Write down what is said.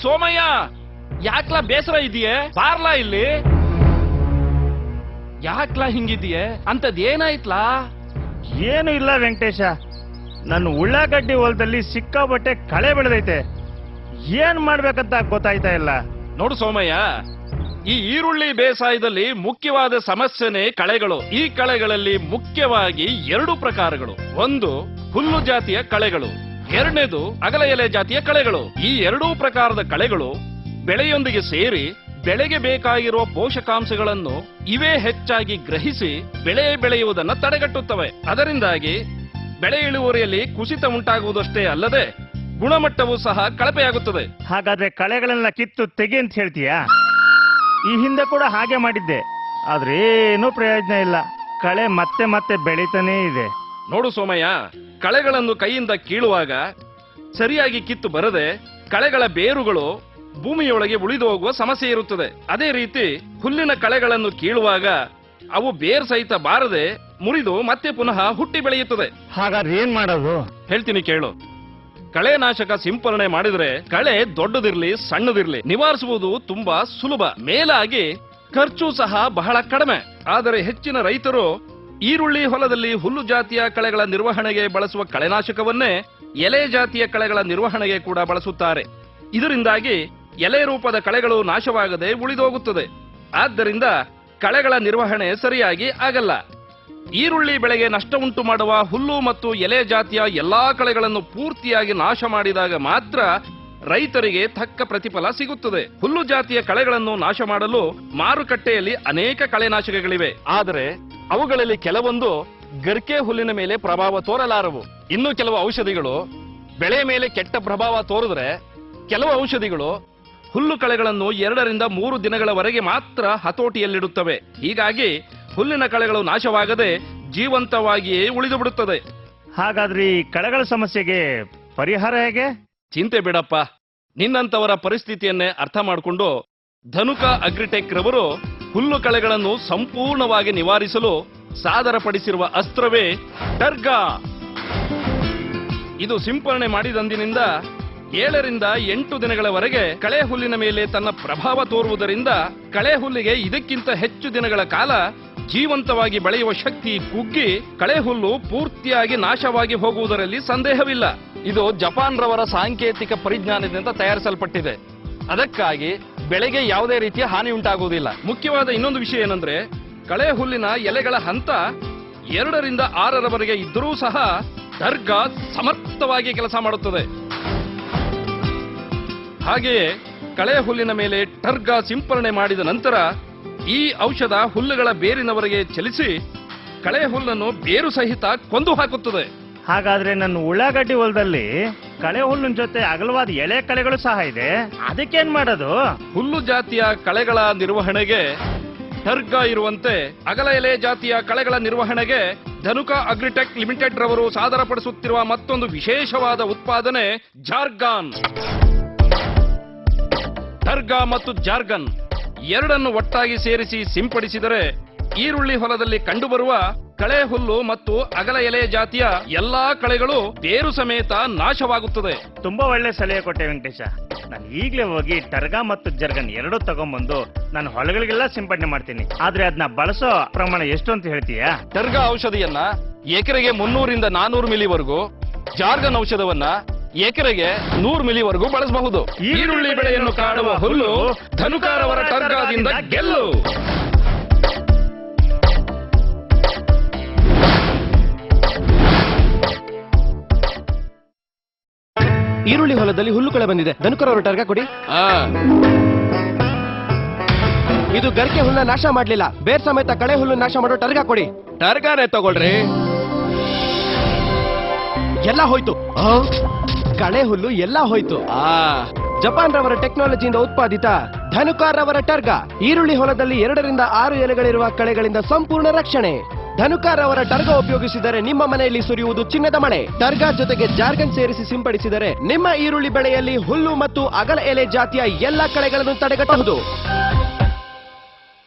ಸೋಮಯ್ಯ, ಯಾಕ್ಲಾ ಬೇಸರ ಇದೆಯೇ? ಬಾರ್ಲಾ ಇಲ್ಲಿ. ಯಾಕ್ಲಾ ಹಿಂಗಿದೆಯೇ? ಅಂತದ್ ಏನಾಯ್ತ್ಲಾ? ಏನು ಇಲ್ಲ ವೆಂಕಟೇಶ, ನನ್ನ ಉಳ್ಳಾಗಡ್ಡಿ ಹೊಲದಲ್ಲಿ ಸಿಕ್ಕಾಬಟ್ಟೆ ಕಳೆ ಬೆಳೆದೈತೆ. ಏನ್ ಮಾಡ್ಬೇಕಂತ ಗೊತ್ತಾಯ್ತಾ ಇಲ್ಲ. ನೋಡು ಸೋಮಯ್ಯ, ಈ ಈರುಳ್ಳಿ ಬೇಸಾಯದಲ್ಲಿ ಮುಖ್ಯವಾದ ಸಮಸ್ಯೆನೇ ಕಳೆಗಳು. ಈ ಕಳೆಗಳಲ್ಲಿ ಮುಖ್ಯವಾಗಿ 2 ಪ್ರಕಾರಗಳು. ಒಂದು ಹುಲ್ಲು ಜಾತಿಯ ಕಳೆಗಳು, ಎರಡನೇದು ಅಗಲ ಎಲೆ ಜಾತಿಯ ಕಳೆಗಳು. ಈ 2 ಪ್ರಕಾರದ ಕಳೆಗಳು ಬೆಳೆಯೊಂದಿಗೆ ಸೇರಿ ಬೆಳೆಗೆ ಬೇಕಾಗಿರುವ ಪೋಷಕಾಂಶಗಳನ್ನು ಇವೇ ಹೆಚ್ಚಾಗಿ ಗ್ರಹಿಸಿ ಬೆಳೆ ಬೆಳೆಯುವುದನ್ನು ತಡೆಗಟ್ಟುತ್ತವೆ. ಅದರಿಂದಾಗಿ ಬೆಳೆ ಇಳುವರಿಯಲ್ಲಿ ಕುಸಿತ ಉಂಟಾಗುವುದಷ್ಟೇ ಅಲ್ಲದೆ ಗುಣಮಟ್ಟವೂ ಸಹ ಕಳಪೆಯಾಗುತ್ತದೆ. ಹಾಗಾದ್ರೆ ಕಳೆಗಳನ್ನ ಕಿತ್ತು ತೆಗಿ ಅಂತ ಹೇಳ್ತೀಯಾ? ಈ ಹಿಂದೆ ಕೂಡ ಹಾಗೆ ಮಾಡಿದ್ದೆ, ಆದ್ರೆ ಏನೂ ಪ್ರಯೋಜನ ಇಲ್ಲ. ಕಳೆ ಮತ್ತೆ ಮತ್ತೆ ಬೆಳೀತಾನೇ ಇದೆ. ನೋಡು ಸೋಮಯ್ಯ, ಕಳೆಗಳನ್ನು ಕೈಯಿಂದ ಕೀಳುವಾಗ ಸರಿಯಾಗಿ ಕಿತ್ತು ಬರದೆ ಕಳೆಗಳ ಬೇರುಗಳು ಭೂಮಿಯೊಳಗೆ ಉಳಿದು ಹೋಗುವ ಸಮಸ್ಯೆ ಇರುತ್ತದೆ. ಅದೇ ರೀತಿ ಹುಲ್ಲಿನ ಕಳೆಗಳನ್ನು ಕೀಳುವಾಗ ಅವು ಬೇರ್ ಸಹಿತ ಬಾರದೆ ಮುರಿದು ಮತ್ತೆ ಪುನಃ ಹುಟ್ಟಿ ಬೆಳೆಯುತ್ತದೆ. ಹಾಗಾದ್ರೆ ಏನ್ ಮಾಡೋದು? ಹೇಳ್ತೀನಿ ಕೇಳು. ಕಳೆನಾಶಕ ಸಿಂಪರಣೆ ಮಾಡಿದ್ರೆ ಕಳೆ ದೊಡ್ಡದಿರ್ಲಿ ಸಣ್ಣದಿರ್ಲಿ ನಿವಾರಿಸುವುದು ತುಂಬಾ ಸುಲಭ. ಮೇಲಾಗಿ ಖರ್ಚು ಸಹ ಬಹಳ ಕಡಿಮೆ. ಆದರೆ ಹೆಚ್ಚಿನ ರೈತರು ಈರುಳ್ಳಿ ಹೊಲದಲ್ಲಿ ಹುಲ್ಲು ಜಾತಿಯ ಕಳೆಗಳ ನಿರ್ವಹಣೆಗೆ ಬಳಸುವ ಕಳೆನಾಶಕವನ್ನೇ ಎಲೆ ಜಾತಿಯ ಕಳೆಗಳ ನಿರ್ವಹಣೆಗೆ ಕೂಡ ಬಳಸುತ್ತಾರೆ. ಇದರಿಂದಾಗಿ ಎಲೆ ರೂಪದ ಕಳೆಗಳು ನಾಶವಾಗದೆ ಉಳಿದೋಗುತ್ತದೆ. ಆದ್ದರಿಂದ ಕಳೆಗಳ ನಿರ್ವಹಣೆ ಸರಿಯಾಗಿ ಆಗಲ್ಲ. ಈರುಳ್ಳಿ ಬೆಳೆಗೆ ನಷ್ಟ ಉಂಟು ಮಾಡುವ ಹುಲ್ಲು ಮತ್ತು ಎಲೆ ಜಾತಿಯ ಎಲ್ಲಾ ಕಳೆಗಳನ್ನು ಪೂರ್ತಿಯಾಗಿ ನಾಶ ಮಾಡಿದಾಗ ಮಾತ್ರ ರೈತರಿಗೆ ತಕ್ಕ ಪ್ರತಿಫಲ ಸಿಗುತ್ತದೆ. ಹುಲ್ಲು ಜಾತಿಯ ಕಳೆಗಳನ್ನು ನಾಶ ಮಾಡಲು ಮಾರುಕಟ್ಟೆಯಲ್ಲಿ ಅನೇಕ ಕಳೆನಾಶಕಗಳಿವೆ. ಆದರೆ ಅವುಗಳಲ್ಲಿ ಕೆಲವೊಂದು ಗರ್ಕೆ ಹುಲ್ಲಿನ ಮೇಲೆ ಪ್ರಭಾವ ತೋರಲಾರವು. ಇನ್ನು ಕೆಲವು ಔಷಧಿಗಳು ಬೆಳೆ ಮೇಲೆ ಕೆಟ್ಟ ಪ್ರಭಾವ ತೋರಿದ್ರೆ ಕೆಲವು ಔಷಧಿಗಳು ಹುಲ್ಲು ಕಳೆಗಳನ್ನು 2 ರಿಂದ 3 ದಿನಗಳವರೆಗೆ ಮಾತ್ರ ಹತೋಟಿಯಲ್ಲಿಡುತ್ತವೆ. ಹೀಗಾಗಿ ಹುಲ್ಲಿನ ಕಳೆಗಳು ನಾಶವಾಗದೆ ಜೀವಂತವಾಗಿಯೇ ಉಳಿದು ಬಿಡುತ್ತದೆ. ಹಾಗಾದ್ರೆ ಈ ಕಳೆಗಳ ಸಮಸ್ಯೆಗೆ ಪರಿಹಾರ ಹೇಗೆ? ಚಿಂತೆ ಬಿಡಪ್ಪ. ನಿನ್ನಂತವರ ಪರಿಸ್ಥಿತಿಯನ್ನೇ ಅರ್ಥ ಮಾಡಿಕೊಂಡು ಧನುಕಾ ಅಗ್ರಿಟೆಕ್ ರವರು ಹುಲ್ಲು ಕಳೆಗಳನ್ನು ಸಂಪೂರ್ಣವಾಗಿ ನಿವಾರಿಸಲು ಸಾದರಪಡಿಸಿರುವ ಅಸ್ತ್ರವೇ ಟರ್ಗಾ. ಇದು ಸಿಂಪರಣೆ ಮಾಡಿದಂದಿನಿಂದ 7 ರಿಂದ 8 ದಿನಗಳವರೆಗೆ ಕಳೆ ಹುಲ್ಲಿನ ಮೇಲೆ ತನ್ನ ಪ್ರಭಾವ ತೋರುವುದರಿಂದ ಕಳೆ ಹುಲ್ಲಿಗೆ ಇದಕ್ಕಿಂತ ಹೆಚ್ಚು ದಿನಗಳ ಕಾಲ ಜೀವಂತವಾಗಿ ಬೆಳೆಯುವ ಶಕ್ತಿ ಕುಗ್ಗಿ ಕಳೆ ಹುಲ್ಲು ಪೂರ್ತಿಯಾಗಿ ನಾಶವಾಗಿ ಹೋಗುವುದರಲ್ಲಿ ಸಂದೇಹವಿಲ್ಲ. ಇದು ಜಪಾನ್ ರವರ ಸಾಂಕೇತಿಕ ಪರಿಜ್ಞಾನದಿಂದ ತಯಾರಿಸಲ್ಪಟ್ಟಿದೆ. ಅದಕ್ಕಾಗಿ ಬೆಳೆಗೆ ಯಾವುದೇ ರೀತಿಯ ಹಾನಿ ಉಂಟಾಗುವುದಿಲ್ಲ. ಮುಖ್ಯವಾದ ಇನ್ನೊಂದು ವಿಷಯ ಏನಂದ್ರೆ, ಕಳೆ ಹುಲ್ಲಿನ ಎಲೆಗಳ ಹಂತ 2 ರಿಂದ 6ರವರೆಗೆ ಇದ್ದರೂ ಸಹ ಟರ್ಗಾ ಸಮರ್ಥವಾಗಿ ಕೆಲಸ ಮಾಡುತ್ತದೆ. ಹಾಗೆಯೇ ಕಳೆ ಹುಲ್ಲಿನ ಮೇಲೆ ಟರ್ಗಾ ಸಿಂಪರಣೆ ಮಾಡಿದ ನಂತರ ಈ ಔಷಧ ಹುಲ್ಲುಗಳ ಬೇರಿನವರೆಗೆ ಚಲಿಸಿ ಕಳೆ ಹುಲ್ಲನ್ನು ಬೇರು ಸಹಿತ ಕೊಂದು ಹಾಕುತ್ತದೆ. ಹಾಗಾದ್ರೆ ನನ್ನ ಉಳ್ಳಾಗಡ್ಡಿ ಹೊಲದಲ್ಲಿ ಕಳೆ ಹುಲ್ಲಿನ ಜೊತೆ ಅಗಲವಾದ ಎಲೆ ಕಳೆಗಳು ಸಹ ಇದೆ, ಅದಕ್ಕೇನ್ ಮಾಡೋದು? ಹುಲ್ಲು ಜಾತಿಯ ಕಳೆಗಳ ನಿರ್ವಹಣೆಗೆ ಟರ್ಗಾ ಇರುವಂತೆ ಅಗಲ ಎಲೆ ಜಾತಿಯ ಕಳೆಗಳ ನಿರ್ವಹಣೆಗೆ ಧನುಕಾ ಅಗ್ರಿಟೆಕ್ ಲಿಮಿಟೆಡ್ ರವರು ಸಾದರಪಡಿಸುತ್ತಿರುವ ಮತ್ತೊಂದು ವಿಶೇಷವಾದ ಉತ್ಪಾದನೆ ಜಾರ್ಗಾನ್. ಟರ್ಗಾ ಮತ್ತು ಜಾರ್ಗನ್ ಎರಡನ್ನು ಒಟ್ಟಾಗಿ ಸೇರಿಸಿ ಸಿಂಪಡಿಸಿದರೆ ಈರುಳ್ಳಿ ಹೊಲದಲ್ಲಿ ಕಂಡುಬರುವ ಕಳೆ ಹುಲ್ಲು ಮತ್ತು ಅಗಲ ಎಲೆ ಜಾತಿಯ ಎಲ್ಲಾ ಕಳೆಗಳು ಬೇರು ಸಮೇತ ನಾಶವಾಗುತ್ತದೆ. ತುಂಬಾ ಒಳ್ಳೆ ಸಲಹೆ ಕೊಟ್ಟೆ ವೆಂಕಟೇಶ. ನಾನು ಈಗಲೇ ಹೋಗಿ ಟರ್ಗಾ ಮತ್ತು ಜರ್ಗನ್ ಎರಡೂ ತಗೊಂಡ್ಬಂದು ನಾನು ಹೊಲಗಳಿಗೆಲ್ಲ ಸಿಂಪಡಣೆ ಮಾಡ್ತೀನಿ. ಆದ್ರೆ ಅದನ್ನ ಬಳಸೋ ಪ್ರಮಾಣ ಎಷ್ಟು ಅಂತ ಹೇಳ್ತೀಯಾ? ಟರ್ಗಾ ಔಷಧಿಯನ್ನ ಎಕರೆಗೆ 300 ರಿಂದ 400 ಮಿಲಿವರೆಗೂ, ಜಾರ್ಗನ್ ಔಷಧವನ್ನ ಎಕರೆಗೆ 100 ಮಿಲಿವರೆಗೂ ಬಳಸಬಹುದು. ಈರುಳ್ಳಿ ಬೆಳೆಯನ್ನು ಕಾಡುವ ಹುಲ್ಲು ಧನುಕಾರವರ ಟರ್ಗಾದಿಂದ ಗೆಲ್ಲು. ಈರುಳ್ಳಿ ಹೊಲದಲ್ಲಿ ಹುಲ್ಲು ಕಳೆ ಬಂದಿದೆ, ಧನುಕರವರು ಟರ್ಗಾ ಕೊಡಿ. ಇದು ಗರ್ಕೆ ಹುಲ್ಲ ನಾಶ ಮಾಡ್ಲಿಲ್ಲ, ಬೇರ್ ಸಮೇತ ಕಳೆ ಹುಲ್ಲು ನಾಶ ಮಾಡೋ ಟರ್ಗಾ ಕೊಡಿ. ಟರ್ಗಾನೇ ತಗೊಳ್ರಿ. ಎಲ್ಲ ಹೋಯ್ತು, ಕಳೆ ಹುಲ್ಲು ಎಲ್ಲ ಹೋಯ್ತು. ಜಪಾನ್ ರವರ ಟೆಕ್ನಾಲಜಿಯಿಂದ ಉತ್ಪಾದಿತ ಧನುಕಾರ್ ರವರ ಟರ್ಗಾ ಈರುಳ್ಳಿ ಹೊಲದಲ್ಲಿ 2 ರಿಂದ 6 ಎಲೆಗಳಿರುವ ಕಳೆಗಳಿಂದ ಸಂಪೂರ್ಣ ರಕ್ಷಣೆ. ಧನುಕಾರ್ ಅವರ ಟರ್ಗಾ ಉಪಯೋಗಿಸಿದರೆ ನಿಮ್ಮ ಮನೆಯಲ್ಲಿ ಸುರಿಯುವುದು ಚಿನ್ನದ ಮಳೆ. ಟರ್ಗಾ ಜೊತೆಗೆ ಜಾರ್ಗನ್ ಸೇರಿಸಿ ಸಿಂಪಡಿಸಿದರೆ ನಿಮ್ಮ ಈರುಳ್ಳಿ ಬೆಳೆಯಲ್ಲಿ ಹುಲ್ಲು ಮತ್ತು ಅಗಲ ಎಲೆ ಜಾತಿಯ ಎಲ್ಲಾ ಕಳೆಗಳನ್ನು ತಡೆಗಟ್ಟಬಹುದು.